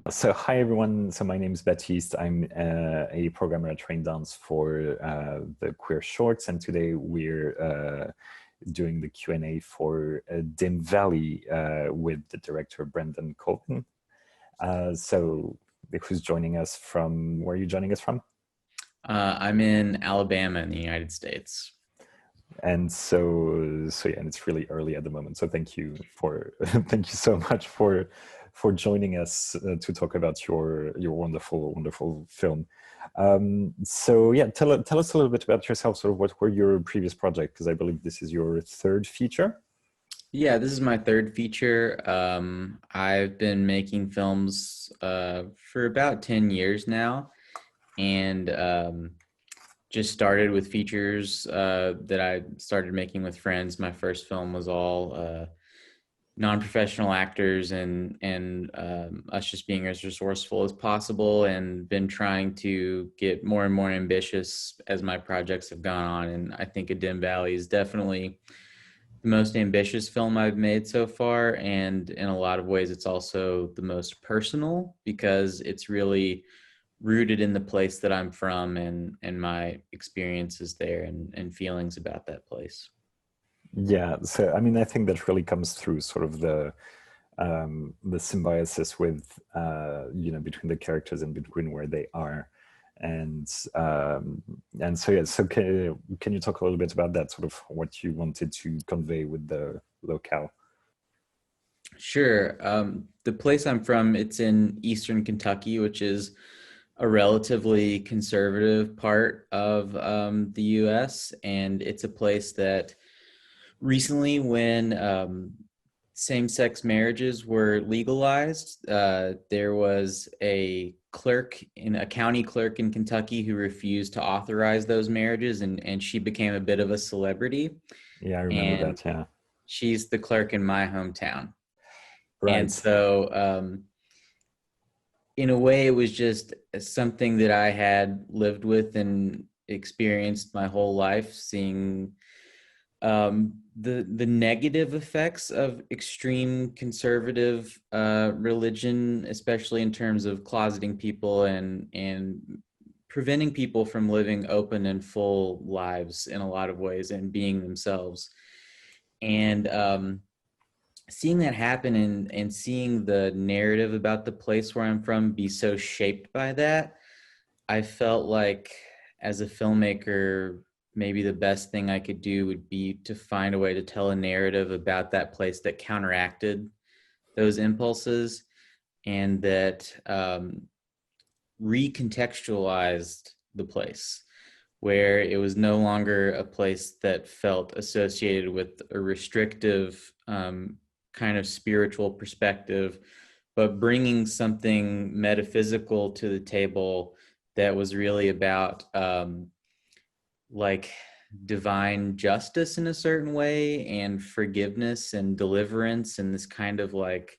So hi everyone. So my name is Baptiste. I'm a programmer at Raindance for the Queer Shorts, and today we're doing the Q&A for Dim Valley with the director Brandon Colvin. So who's joining us from? Where are you joining us from? I'm in Alabama in the United States. And so yeah, and it's really early at the moment. So thank you for thank you so much for joining us to talk about your wonderful film. So yeah, tell us a little bit about yourself. Sort of what were your previous projects? Because I believe this is your third feature. Yeah, this is my third feature. I've been making films for about 10 years now, and just started with features that I started making with friends. My first film was all non-professional actors and us just being as resourceful as possible, and been trying to get more and more ambitious as my projects have gone on. And I think A Dim Valley is definitely the most ambitious film I've made so far, and in a lot of ways it's also the most personal because it's really rooted in the place that I'm from and my experiences there and feelings about that place. Yeah, so I mean, I think that really comes through sort of the symbiosis with between the characters and between where they are, and so yeah. So can you talk a little bit about that, sort of what you wanted to convey with the locale? Sure. The place I'm from, it's in Eastern Kentucky, which is a relatively conservative part of the US. And it's a place that recently, when same-sex marriages were legalized, there was a county clerk in Kentucky who refused to authorize those marriages, and she became a bit of a celebrity. Yeah, I remember And that. Yeah, she's the clerk in my hometown. And right. so, in a way, it was just something that I had lived with and experienced my whole life, seeing the negative effects of extreme conservative religion, especially in terms of closeting people and preventing people from living open and full lives in a lot of ways and being themselves. And seeing that happen and seeing the narrative about the place where I'm from be so shaped by that, I felt like as a filmmaker, maybe the best thing I could do would be to find a way to tell a narrative about that place that counteracted those impulses and that recontextualized the place, where it was no longer a place that felt associated with a restrictive kind of spiritual perspective, but bringing something metaphysical to the table that was really about like divine justice in a certain way, and forgiveness and deliverance, and this kind of like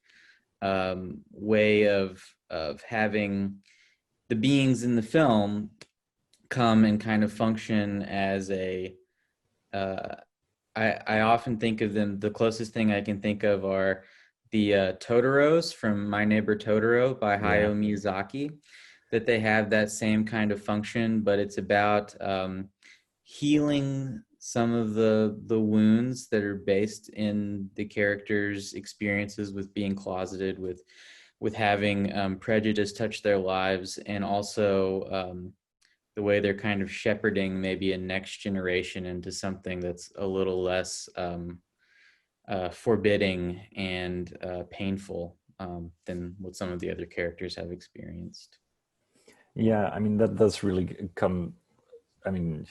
way of having the beings in the film come and kind of function as a uh, I often think of them, the closest thing I can think of are the Totoros from My Neighbor Totoro by Yeah, Hayao Miyazaki, that they have that same kind of function, but it's about healing some of the wounds that are based in the characters' experiences with being closeted, with having prejudice touch their lives, and also the way they're kind of shepherding maybe a next generation into something that's a little less forbidding and painful than what some of the other characters have experienced. yeah. I mean, that does really come. I mean,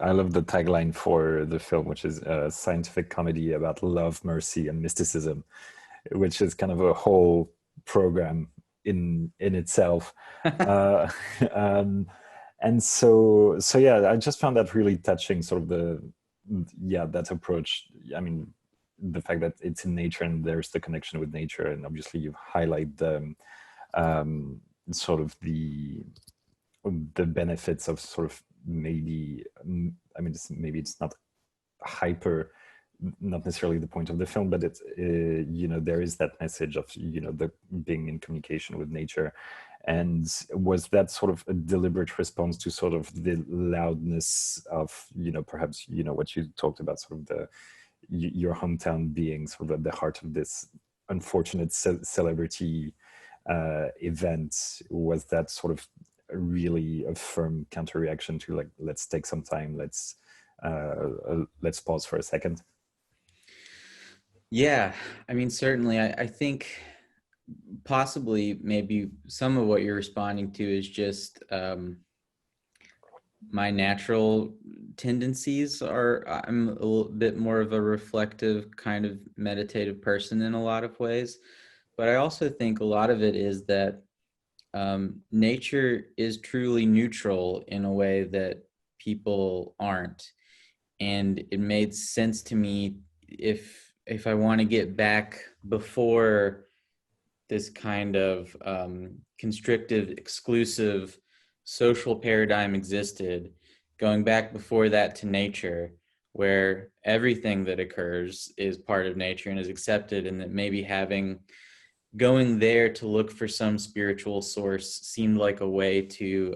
I love the tagline for the film, which is a scientific comedy about love, mercy, and mysticism, which is kind of a whole program in itself. Uh, um, and so yeah, I just found that really touching, sort of that approach. I mean, the fact that it's in nature and there's the connection with nature, and obviously you highlight um, sort of the benefits of sort of maybe maybe it's not hyper not necessarily the point of the film, but it's there is that message of the being in communication with nature. And was that sort of a deliberate response to sort of the loudness of perhaps what you talked about, sort of your hometown being sort of at the heart of this unfortunate celebrity event? Was that sort of really a firm counter reaction to, like, let's take some time, let's pause for a second? Yeah, I mean, certainly, I think possibly maybe some of what you're responding to is just my natural tendencies are, I'm a little bit more of a reflective kind of meditative person in a lot of ways. But I also think a lot of it is that nature is truly neutral in a way that people aren't. And it made sense to me, if I want to get back before this kind of constrictive, exclusive social paradigm existed, going back before that to nature, where everything that occurs is part of nature and is accepted, and that maybe going there to look for some spiritual source seemed like a way to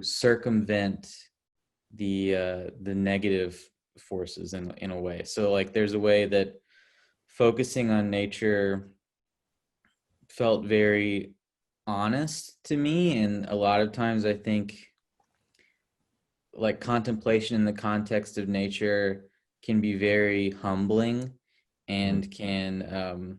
circumvent the negative forces in a way. So like there's a way that focusing on nature felt very honest to me, and a lot of times I think like contemplation in the context of nature can be very humbling and can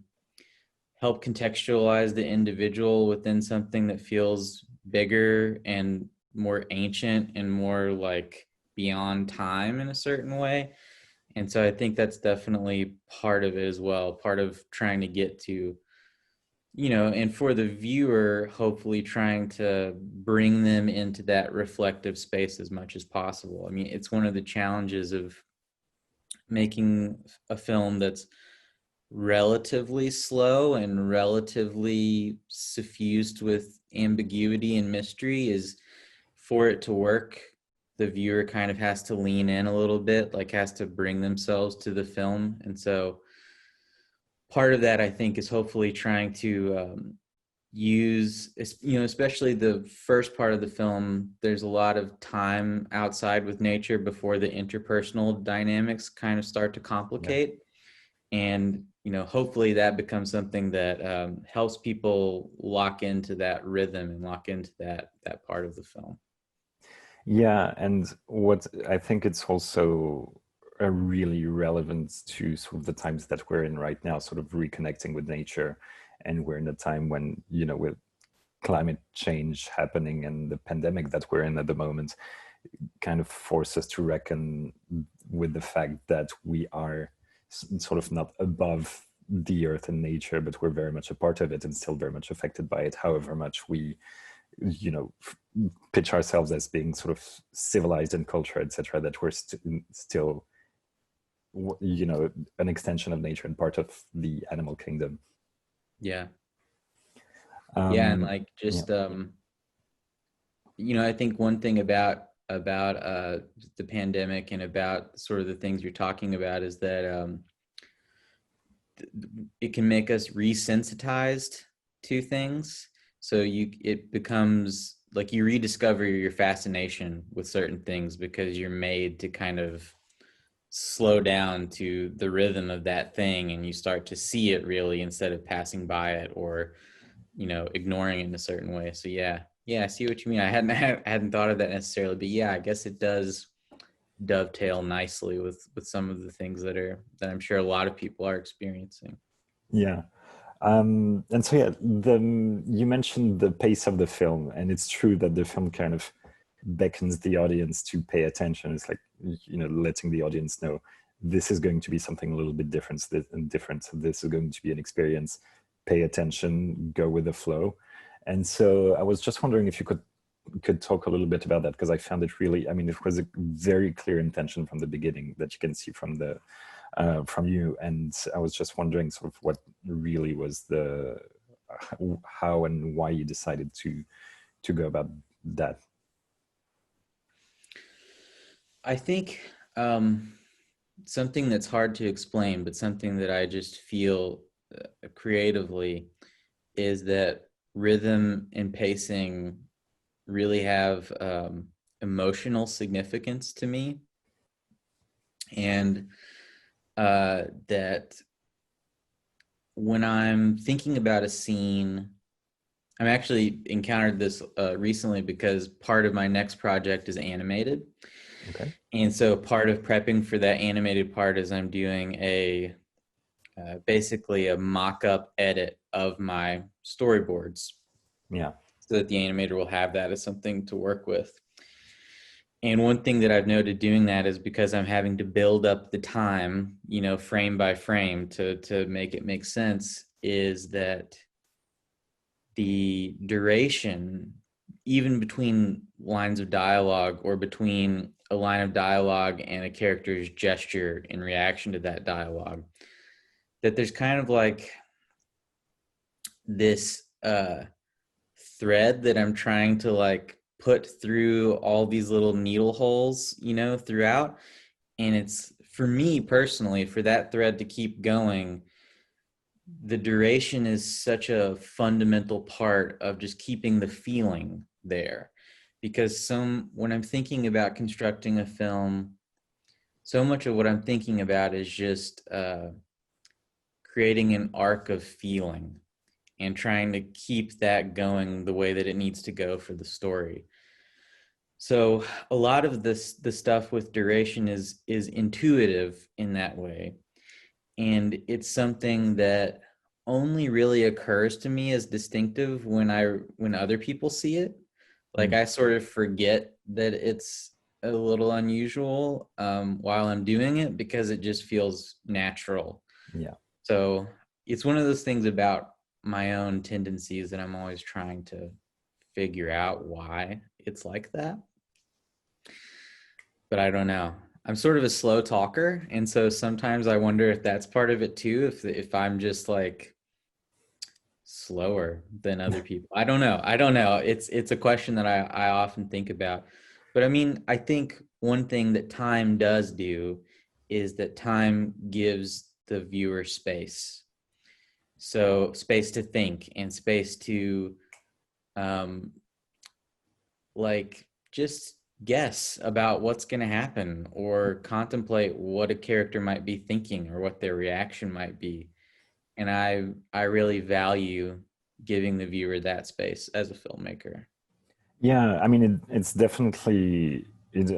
help contextualize the individual within something that feels bigger and more ancient and more like beyond time in a certain way. And so I think that's definitely part of it as well, part of trying to get to, and for the viewer, hopefully trying to bring them into that reflective space as much as possible. I mean, it's one of the challenges of making a film that's relatively slow and relatively suffused with ambiguity and mystery is, for it to work, the viewer kind of has to lean in a little bit, like has to bring themselves to the film. And so part of that, I think, is hopefully trying to use, especially the first part of the film, there's a lot of time outside with nature before the interpersonal dynamics kind of start to complicate. And hopefully that becomes something that helps people lock into that rhythm and lock into that part of the film. Yeah, and what I think it's also a really relevant to sort of the times that we're in right now, sort of reconnecting with nature. And we're in a time when, with climate change happening and the pandemic that we're in at the moment, kind of force us to reckon with the fact that we are sort of not above the earth and nature, but we're very much a part of it and still very much affected by it, however much we pitch ourselves as being sort of civilized and culture, etc., that we're still an extension of nature and part of the animal kingdom. Yeah. And like just yeah. I think one thing about the pandemic and about sort of the things you're talking about is that it can make us resensitized to things. So it becomes like you rediscover your fascination with certain things because you're made to kind of slow down to the rhythm of that thing, and you start to see it really instead of passing by it or ignoring it in a certain way. So yeah, I see what you mean. I hadn't thought of that necessarily, but yeah, I guess it does dovetail nicely with some of the things that I'm sure a lot of people are experiencing. Yeah. And so, yeah, you mentioned the pace of the film, and it's true that the film kind of beckons the audience to pay attention. It's like, letting the audience know this is going to be something a little bit different. So this is going to be an experience. Pay attention, go with the flow. And so I was just wondering if you could talk a little bit about that, because I found it really, it was a very clear intention from the beginning that you can see from you. And I was just wondering sort of what really was how and why you decided to go about that. I think something that's hard to explain, but something that I just feel creatively is that rhythm and pacing really have emotional significance to me, and that when I'm thinking about a scene, I'm actually encountered this recently because part of my next project is animated. Okay. And so part of prepping for that animated part is I'm doing a basically a mock-up edit of my storyboards Yeah. so that the animator will have that as something to work with. And one thing that I've noted doing that is because I'm having to build up the time, frame by frame to make it make sense, is that the duration, even between lines of dialogue or between a line of dialogue and a character's gesture in reaction to that dialogue, that there's kind of like this thread that I'm trying to like put through all these little needle holes, throughout. And it's, for me personally, for that thread to keep going, the duration is such a fundamental part of just keeping the feeling there. Because when I'm thinking about constructing a film, so much of what I'm thinking about is just creating an arc of feeling and trying to keep that going the way that it needs to go for the story. So a lot of the stuff with duration is intuitive in that way. And it's something that only really occurs to me as distinctive when other people see it. Like Mm. I sort of forget that it's a little unusual while I'm doing it because it just feels natural. Yeah. So it's one of those things about my own tendencies that I'm always trying to figure out why it's like that. But I don't know. I'm sort of a slow talker, and so sometimes I wonder if that's part of it too. If I'm just like slower than other people. I don't know. I don't know. It's a question that I often think about. But I mean, I think one thing that time does do is that time gives the viewer space. So space to think and space to um like just guess about what's going to happen or contemplate what a character might be thinking or what their reaction might be. And I really value giving the viewer that space as a filmmaker. Yeah, I mean, it's definitely.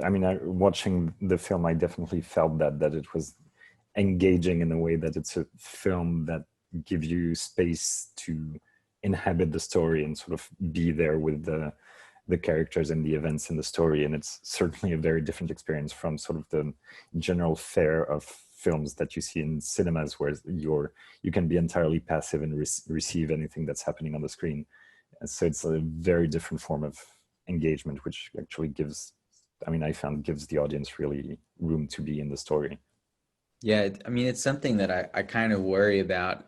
I mean, watching the film, I definitely felt that it was engaging in a way that it's a film that gives you space to inhabit the story and sort of be there with the characters and the events in the story. And it's certainly a very different experience from sort of the general fare of films that you see in cinemas, where you can be entirely passive and receive anything that's happening on the screen. So it's a very different form of engagement, which actually gives, I mean, I found gives the audience really room to be in the story. Yeah, I mean, it's something that I kind of worry about.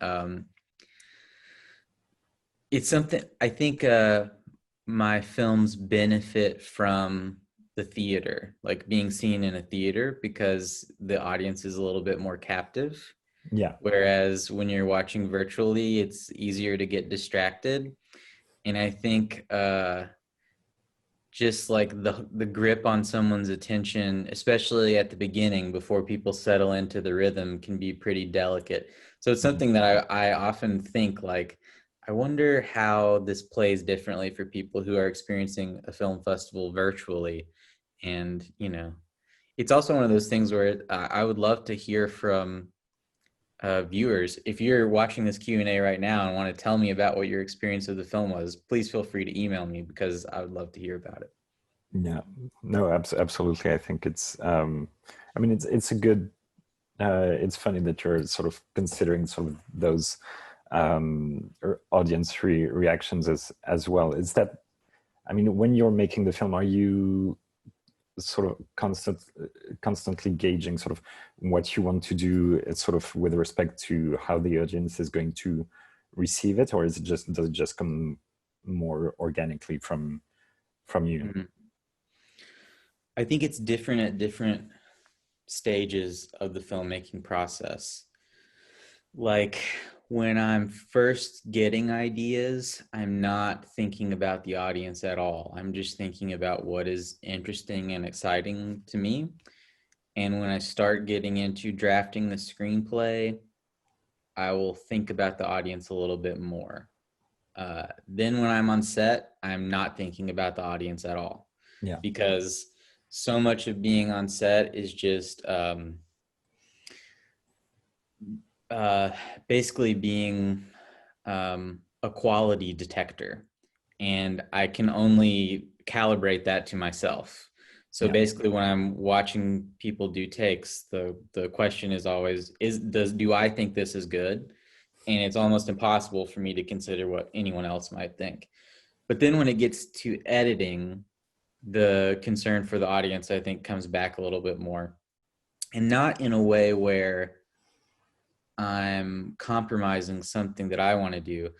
It's something I think my films benefit from the theater, like being seen in a theater, because the audience is a little bit more captive. Yeah. Whereas when you're watching virtually, it's easier to get distracted. And I think just like the grip on someone's attention, especially at the beginning before people settle into the rhythm, can be pretty delicate. So it's Mhm. something that I often think like, I wonder how this plays differently for people who are experiencing a film festival virtually. And, it's also one of those things where I would love to hear from viewers. If you're watching this Q&A right now and want to tell me about what your experience of the film was, please feel free to email me because I would love to hear about it. Yeah, no, absolutely. I think it's, I mean, it's a good, it's funny that you're sort of considering sort of those audience reactions as well. Is that, I mean, when you're making the film, are you sort of constantly gauging sort of what you want to do, sort of with respect to how the audience is going to receive it, or does it just come more organically from you? Mhm. I think it's different at different stages of the filmmaking process. Like when I'm first getting ideas, I'm not thinking about the audience at all. I'm just thinking about what is interesting and exciting to me. And when I start getting into drafting the screenplay, I will think about the audience a little bit more. Then when I'm on set, I'm not thinking about the audience at all. Yeah. Because so much of being on set is just basically being a quality detector, and I can only calibrate that to myself. So basically, when I'm watching people do takes, the question is always, do I think this is good? And it's almost impossible for me to consider what anyone else might think. But then when it gets to editing, the concern for the audience, I think, comes back a little bit more, and not in a way where I'm compromising something that I want to do,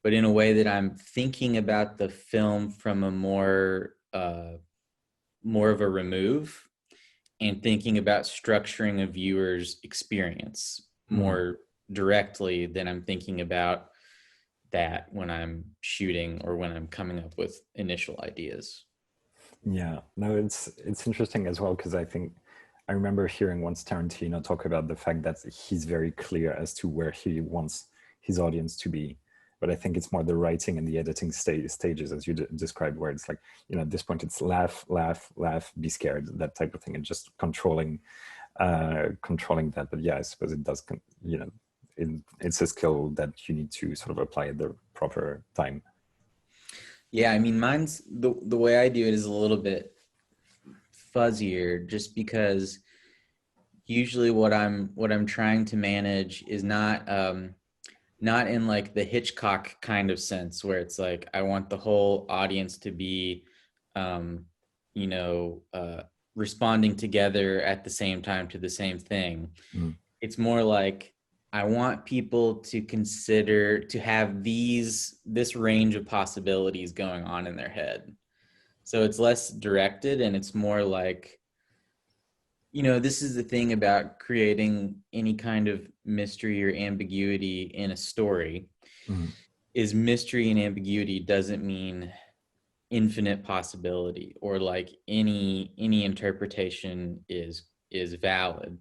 but in a way that I'm thinking about the film from a more of a remove, and thinking about structuring a viewer's experience more directly than I'm thinking about that when I'm shooting or when I'm coming up with initial ideas. Yeah, no, it's interesting as well, because I think I remember hearing once Tarantino talk about the fact that he's very clear as to where he wants his audience to be. But I think it's more the writing and the editing stages, as you described, where it's like, at this point it's laugh, laugh, laugh, be scared, that type of thing, and just controlling that. But yeah, I suppose it does, it's a skill that you need to sort of apply at the proper time. Yeah, I mean, mine's the way I do it is a little bit fuzzier, just because usually what I'm trying to manage is not in like the Hitchcock kind of sense, where it's like I want the whole audience to be responding together at the same time to the same thing. It's more like I want people to have this range of possibilities going on in their head. So it's less directed, and it's more like, this is the thing about creating any kind of mystery or ambiguity in a story, is mystery and ambiguity doesn't mean infinite possibility, or like any interpretation is valid.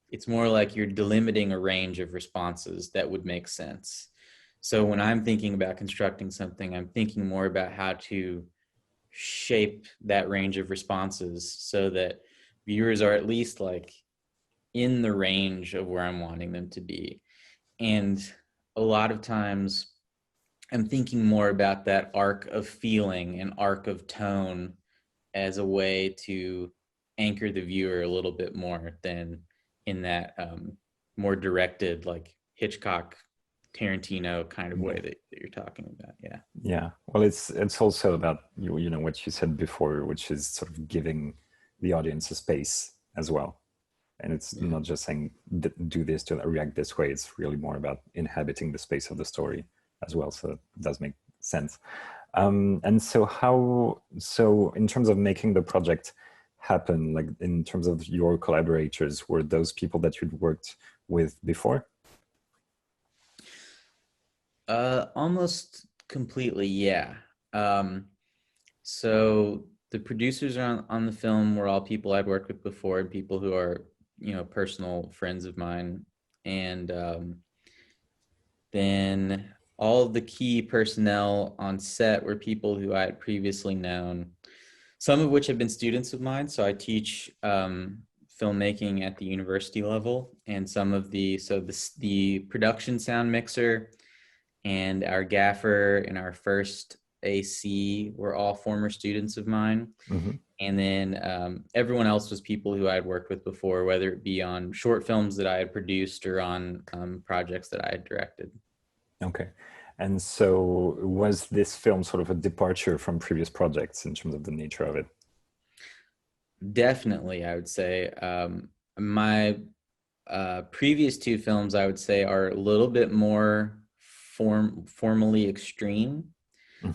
It's more like you're delimiting a range of responses that would make sense. So when I'm thinking about constructing something, I'm thinking more about how to shape that range of responses so that viewers are at least like in the range of where I'm wanting them to be. And a lot of times I'm thinking more about that arc of feeling and arc of tone as a way to anchor the viewer a little bit more than in that more directed, like Hitchcock, Tarantino kind of way that you're talking about. Yeah, well, it's also about what you said before, which is sort of giving the audience a space as well, and it's not just saying do this to react this way. It's really more about inhabiting the space of the story as well. So it does make sense. And so in terms of making the project happen, like in terms of your collaborators, were those people that you'd worked with before? Almost completely, yeah. So the producers on the film were all people I'd worked with before, and people who are, personal friends of mine. And then all of the key personnel on set were people who I had previously known, some of which have been students of mine. So I teach filmmaking at the university level, and the production sound mixer and our gaffer and our first AC were all former students of mine. And then everyone else was people who I had worked with before, whether it be on short films that I had produced or on projects that I had directed. Okay. And so was this film sort of a departure from previous projects in terms of the nature of it? Definitely, I would say. My previous two films, I would say, are a little bit more formally extreme.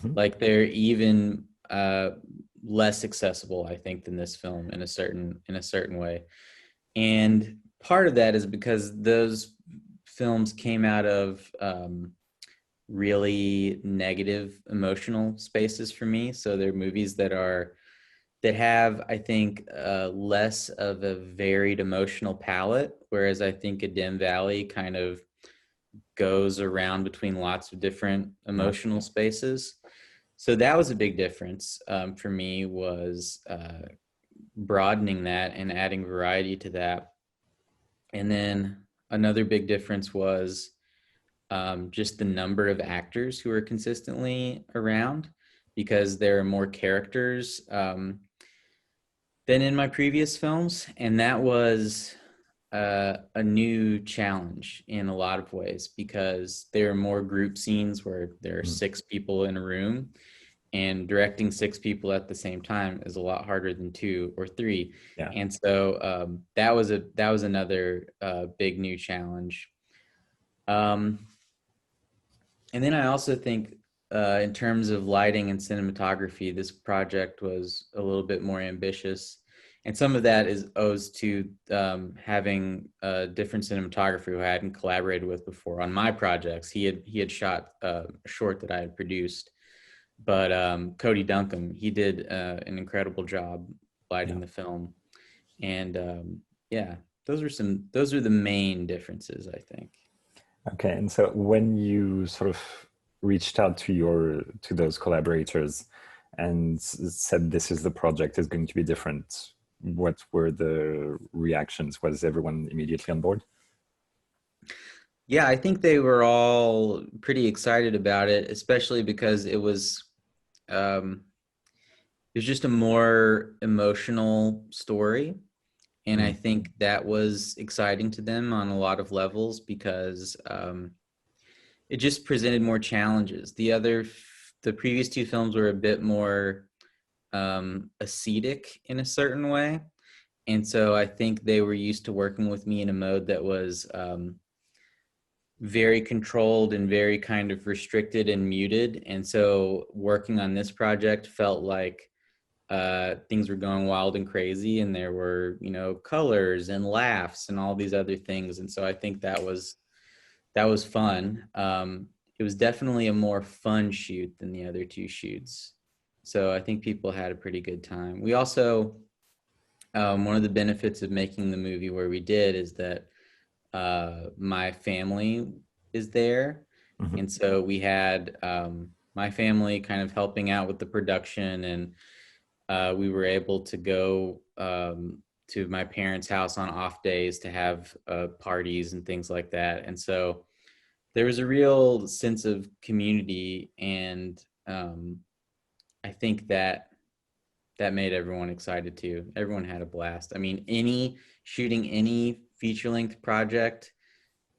Like they're even less accessible, I think, than this film in a certain way. And part of that is because those films came out of really negative emotional spaces for me. So they're movies that have, I think, less of a varied emotional palette, whereas I think A Dim Valley kind of goes around between lots of different Yeah. emotional spaces. So that was a big difference for me, was broadening that and adding variety to that. And then another big difference was just the number of actors who are consistently around, because there are more characters than in my previous films. And that was a new challenge in a lot of ways, because there are more group scenes where there are Mm. 6 people in a room, and directing 6 people at the same time is a lot harder than 2 or 3. Yeah. And so that was another big new challenge. Um, and then I also think, in terms of lighting and cinematography, this project was a little bit more ambitious. And some of that is owes to having a different cinematographer who I hadn't collaborated with before on my projects. He had shot a short that I had produced, but Cody Duncombe, he did an incredible job lighting Yeah. the film. And yeah, those are the main differences, I think. Okay. And so when you sort of reached out to those collaborators and said this is the project is going to be different, what were the reactions? Was everyone immediately on board? Yeah, I think they were all pretty excited about it, especially because um, it was just a more emotional story. And I Mm. think that was exciting to them on a lot of levels, because it just presented more challenges. The previous 2 films were a bit more ascetic in a certain way. And so I think they were used to working with me in a mode that was very controlled and very kind of restricted and muted. And so working on this project felt like things were going wild and crazy, and there were, colors and laughs and all these other things. And so I think that was fun. It was definitely a more fun shoot than the other 2 shoots. So I think people had a pretty good time. We also, one of the benefits of making the movie where we did is that my family is there. Mhm. And so we had my family kind of helping out with the production, and we were able to go to my parents' house on off days to have parties and things like that. And so there was a real sense of community, and I think that made everyone excited too. Everyone had a blast. I mean, shooting any feature length project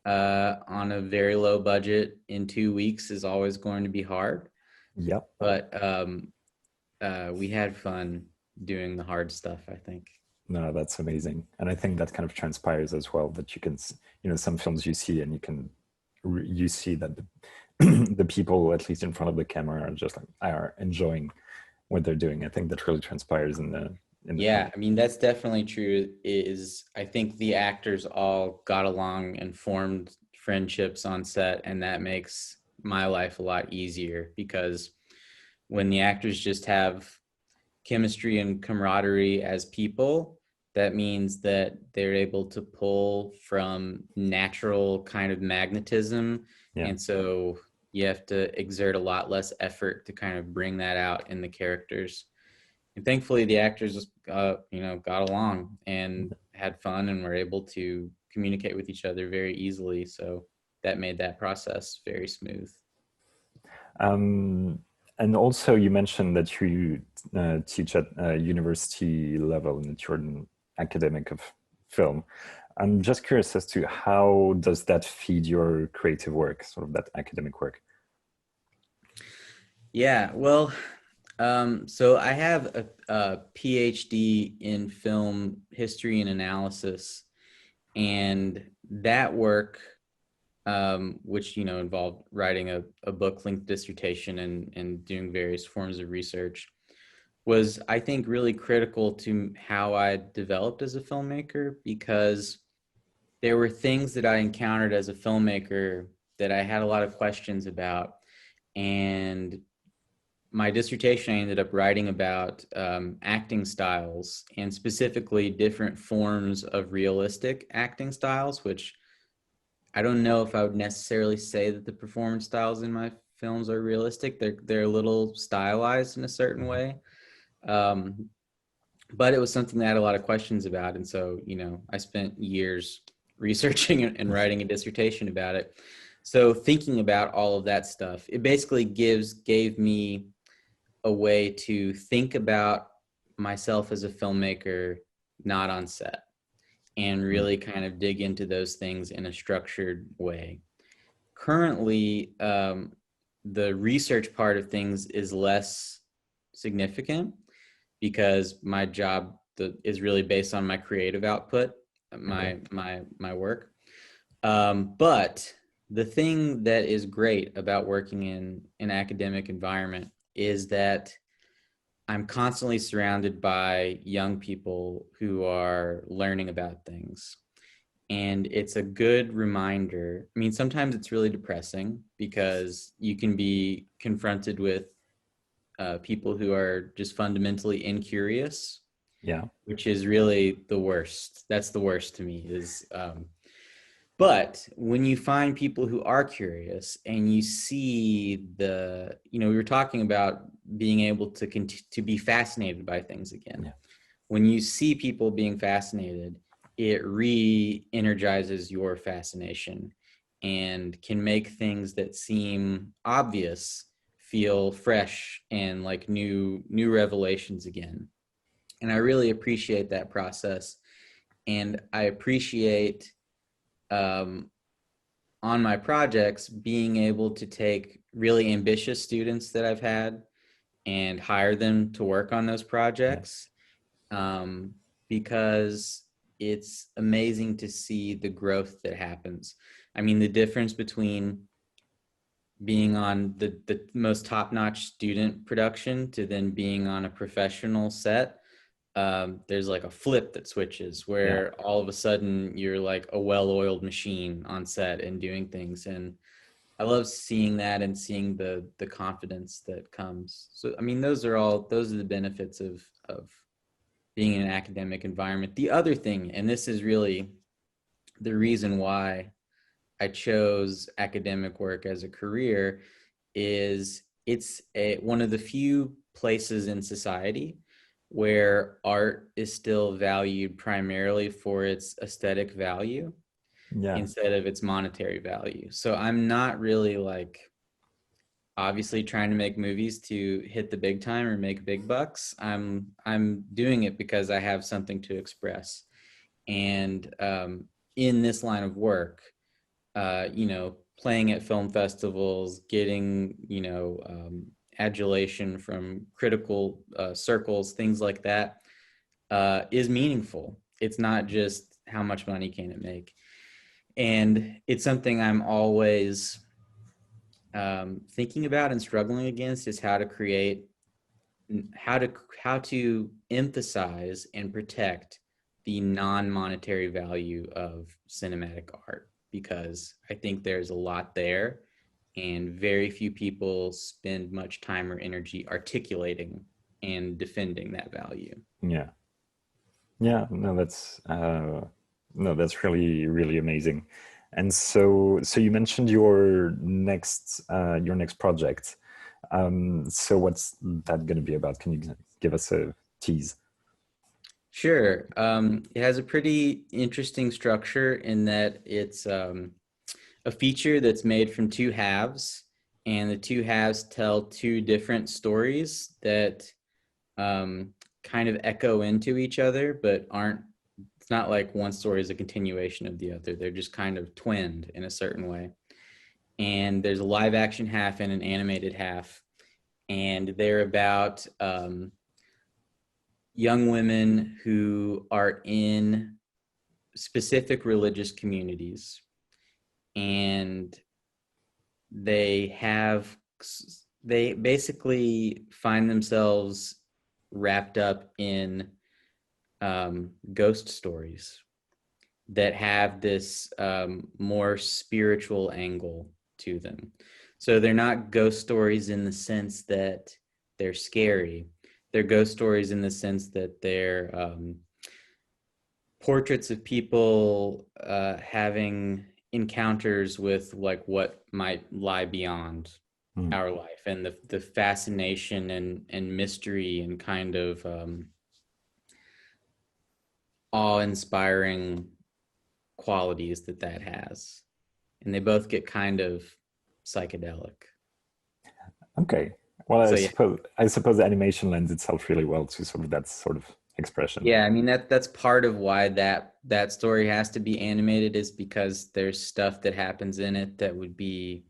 on a very low budget in 2 weeks is always going to be hard, Yep. but we had fun doing the hard stuff, I think. No, that's amazing. And I think that kind of transpires as well, that you can, some films you see and you see that the people, at least in front of the camera, are just like, are enjoying what they're doing. I think that really transpires in the Yeah, film. I mean, that's definitely true. Is I think the actors all got along and formed friendships on set, and that makes my life a lot easier, because when the actors just have chemistry and camaraderie as people, that means that they're able to pull from natural kind of magnetism. Yeah. And so you have to exert a lot less effort to kind of bring that out in the characters. And thankfully the actors got along and had fun and were able to communicate with each other very easily. So that made that process very smooth. Um, and also, you mentioned that you teach at university level and that you're an academic of film. I'm just curious as to how does that feed your creative work, sort of that academic work? Yeah, well, so I have a PhD in film history and analysis, and that work, which involved writing a book-length dissertation and doing various forms of research, was, I think, really critical to how I developed as a filmmaker, because there were things that I encountered as a filmmaker that I had a lot of questions about. And my dissertation, I ended up writing about acting styles, and specifically different forms of realistic acting styles, which I don't know if I would necessarily say that the performance styles in my films are realistic. They're a little stylized in a certain way. Um, but it was something that I had a lot of questions about. And so, I spent years researching and writing a dissertation about it. So thinking about all of that stuff, it basically gave me a way to think about myself as a filmmaker, not on set, and really kind of dig into those things in a structured way. Currently, the research part of things is less significant because my job is really based on my creative output, my work. But the thing that is great about working in an academic environment is that I'm constantly surrounded by young people who are learning about things. And it's a good reminder. I mean, sometimes it's really depressing because you can be confronted with people who are just fundamentally incurious, Yeah. which is really the worst. That's the worst to me is, but when you find people who are curious and you see we were talking about being able to be fascinated by things again. Yeah. When you see people being fascinated, it re-energizes your fascination and can make things that seem obvious feel fresh and like new revelations again. And I really appreciate that process. And I appreciate on my projects being able to take really ambitious students that I've had and hire them to work on those projects, because it's amazing to see the growth that happens. I mean, the difference between being on the most top-notch student production to then being on a professional set, there's like a flip that switches where all of a sudden you're like a well-oiled machine on set and doing things. And I love seeing that and seeing the confidence that comes. So, I mean, those are the benefits of being in an academic environment. The other thing, and this is really the reason why I chose academic work as a career, is it's one of the few places in society where art is still valued primarily for its aesthetic value instead of its monetary value. So I'm not really like obviously trying to make movies to hit the big time or make big bucks. I'm doing it because I have something to express. And in this line of work, playing at film festivals, getting, adulation from critical circles, things like that, is meaningful. It's not just how much money can it make. And it's something I'm always thinking about and struggling against, is how to emphasize and protect the non-monetary value of cinematic art, because I think there's a lot there and very few people spend much time or energy articulating and defending that value. Yeah. Yeah. No, that's really, really amazing. And so you mentioned your next project. So what's that going to be about? Can you give us a tease? Sure. It has a pretty interesting structure in that it's a feature that's made from two halves, and the two halves tell two different stories that kind of echo into each other, but aren't, it's not like one story is a continuation of the other. They're just kind of twinned in a certain way. And there's a live action half and an animated half. And they're about young women who are in specific religious communities, and they basically find themselves wrapped up in ghost stories that have this more spiritual angle to them. So they're not ghost stories in the sense that they're scary. They're ghost stories in the sense that they're portraits of people having encounters with like what might lie beyond our life, and the fascination and mystery and kind of awe-inspiring qualities that has. And they both get kind of psychedelic. Okay. Well, So yeah. I suppose animation lends itself really well to sort of that sort of expression. Yeah, I mean that's part of why that story has to be animated, is because there's stuff that happens in it that would be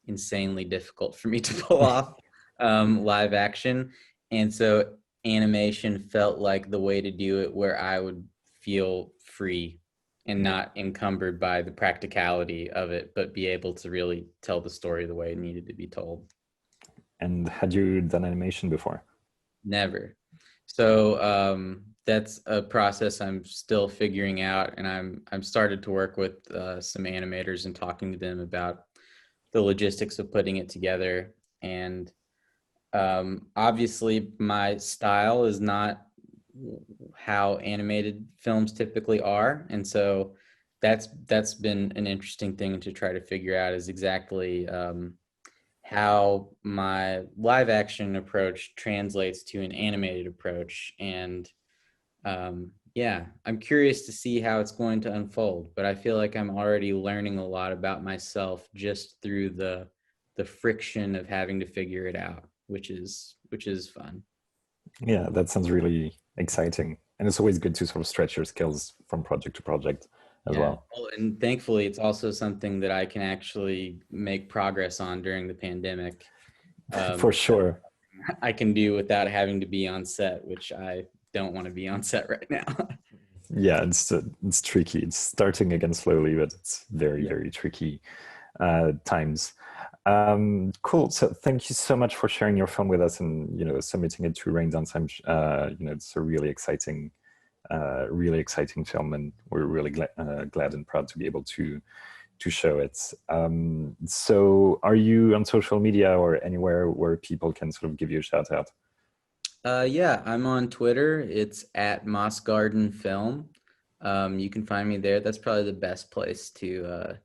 insanely difficult for me to pull off live action. And so animation felt like the way to do it, where I would feel free and not encumbered by the practicality of it, but be able to really tell the story the way it needed to be told. And had you done animation before? Never. So that's a process I'm still figuring out, and I'm started to work with some animators and talking to them about the logistics of putting it together. And obviously, my style is not how animated films typically are, and so that's been an interesting thing to try to figure out, is exactly how my live action approach translates to an animated approach. And yeah, I'm curious to see how it's going to unfold, but I feel like I'm already learning a lot about myself just through the friction of having to figure it out, which is fun. Yeah, that sounds really exciting. And it's always good to sort of stretch your skills from project to project as Yeah. well. Well, and thankfully it's also something that I can actually make progress on during the pandemic. For That sure. I can do without having to be on set, which I don't want to be on set right now. Yeah, it's tricky. It's starting again slowly, but it's very, Yeah. very tricky times. Cool. So thank you so much for sharing your film with us and, submitting it to Raindance. It's a really exciting film, and we're really glad and proud to be able to show it. So are you on social media or anywhere where people can sort of give you a shout out? Yeah, I'm on Twitter. It's at Moss Garden Film. You can find me there. That's probably the best place to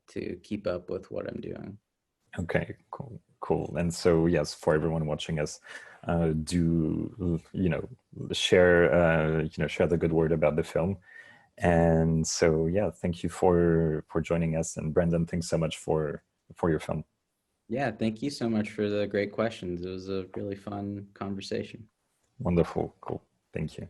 keep up with what I'm doing. Okay, cool. And so, yes, for everyone watching us, do share the good word about the film. And so, yeah, thank you for joining us. And Brandon, thanks so much for your film. Yeah, thank you so much for the great questions. It was a really fun conversation. Wonderful, cool. Thank you.